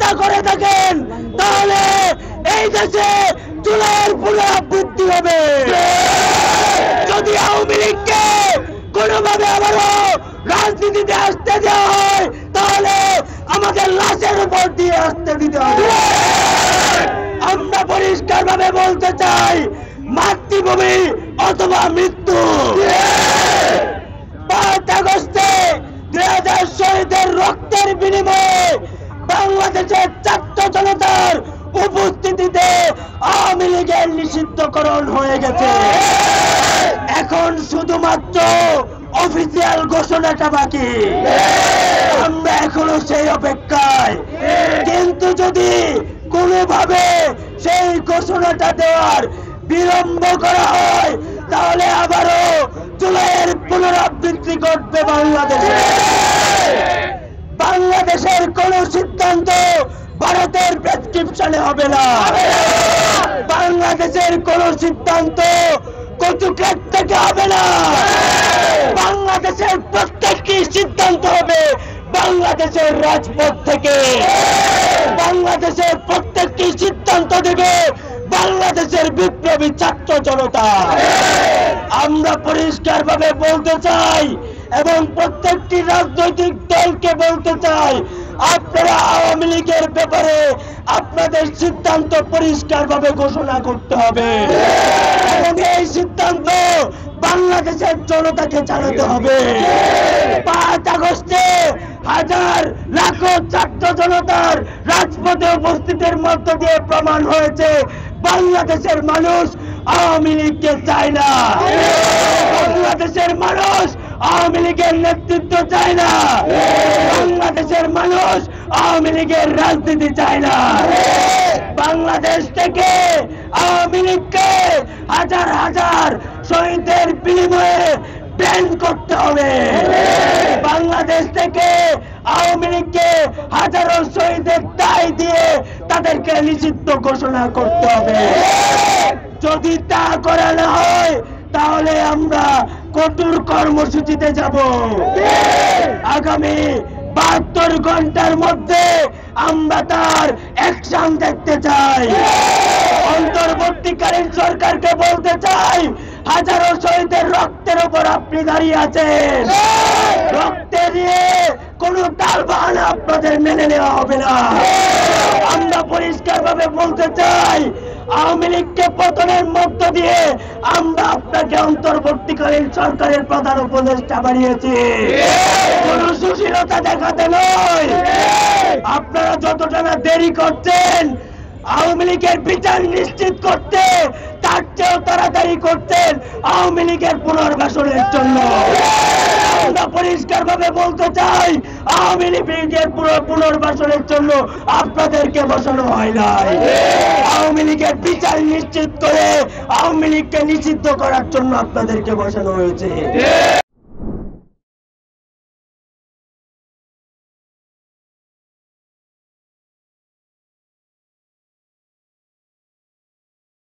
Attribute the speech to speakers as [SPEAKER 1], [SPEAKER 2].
[SPEAKER 1] না করে থাকেন তাহলে এই দেশে জুলাইয়ের পুনরাবৃত্তি হবে। যদি আওয়ামী লীগকে কোনোভাবে আবারও রাজনীতিতে আসতে দেওয়া হয় তাহলে আমাদের লাশের উপর দিয়ে আসতে দিতে হবে। আমরা পরিষ্কার ভাবে বলতে চাই, মাতৃভূমি অথবা মৃত্যু। 5 আগস্টে 2000 শহীদের রক্তের বিনিময়ে বাংলাদেশের ছাত্র জনতার উপস্থিতিতে আওয়ামী লীগের নিষিদ্ধকরণ হয়ে গেছে। এখন শুধুমাত্র অফিসিয়াল ঘোষণাটা বাকি। আমরা এখনো সেই অপেক্ষায়, কিন্তু যদি কোনোভাবে সেই ঘোষণাটা দেওয়ার বিলম্ব করা হয় তাহলে আবারও জুলাইয়ের পুনরাবৃত্তি ঘটবে বাংলাদেশে। বাংলাদেশের কোন সিদ্ধান্ত ভারতের প্রেসক্রিপশনে হবে না। বাংলাদেশের কোন সিদ্ধান্ত কচুক্লেট থেকে হবে না। বাংলাদেশের প্রত্যেকটি সিদ্ধান্ত হবে বাংলাদেশের রাজপথ থেকে। বাংলাদেশের প্রত্যেকটি সিদ্ধান্ত দেবে বাংলাদেশের বিপ্লবী ছাত্র জনতা। আমরা পরিষ্কার ভাবে বলতে চাই এবং প্রত্যেকটি রাজনৈতিক দলকে বলতে চাই, আপনারা আওয়ামী লীগের ব্যাপারে আপনাদের সিদ্ধান্ত পরিষ্কার ভাবে ঘোষণা করতে হবে এবং এই সিদ্ধান্ত বাংলাদেশের জনতাকে জানাতে হবে। 5 আগস্টে হাজার লাখো ছাত্র জনতার রাজপথে উপস্থিতির মধ্য দিয়ে প্রমাণ হয়েছে বাংলাদেশের মানুষ আওয়ামী লীগকে চায় না। বাংলাদেশের মানুষ আওয়ামী লীগের নেতৃত্ব চায় না। বাংলাদেশের মানুষ আওয়ামী লীগের রাজনীতি চায় না। বাংলাদেশ থেকে আওয়ামী লীগকে হাজার হাজার শহীদের বিনিময়ে ব্যান করতে হবে। বাংলাদেশ থেকে আওয়ামী লীগকে হাজারো শহীদের দায় দিয়ে তাদেরকে নিষিদ্ধ ঘোষণা করতে হবে। যদি তা করা না হয় তাহলে আমরা কঠোর কর্মসূচিতে যাব। আগামী 72 ঘন্টার মধ্যে আমরা তার অ্যাকশন দেখতে চাই। অন্তর্বর্তীকালীন সরকারকে বলতে চাই, হাজারো শহীদের রক্তের উপর আপনি দাঁড়িয়ে আছেন। রক্তে দিয়ে কোনো তাল বাহানা আপনাদের মেনে নেওয়া হবে না। আমরা পরিষ্কার ভাবে বলতে চাই, আওয়ামী লীগকে পতনের মধ্য দিয়ে আমরা আপনাকে অন্তর্বর্তীকালীন সরকারের প্রধান উপদেষ্টা বানিয়েছি, কোন সুশীলতা দেখাতে নয়। আপনারা যতটা না দেরি করছেন আওয়ামী লীগের বিচার নিশ্চিত করতে, তার চেয়েও তাড়াতাড়ি করতেন আওয়ামী লীগের পুনর্বাসনের জন্য। আমরা পরিষ্কার ভাবে বলতে চাই, আওয়ামী লীগের পুনর্বাসনের জন্য আপনাদেরকে বসানো হয় নাই। আওয়ামী লীগের বিচার নিশ্চিত করে আওয়ামী লীগকে নিষিদ্ধ করার জন্য আপনাদেরকে বসানো হয়েছে।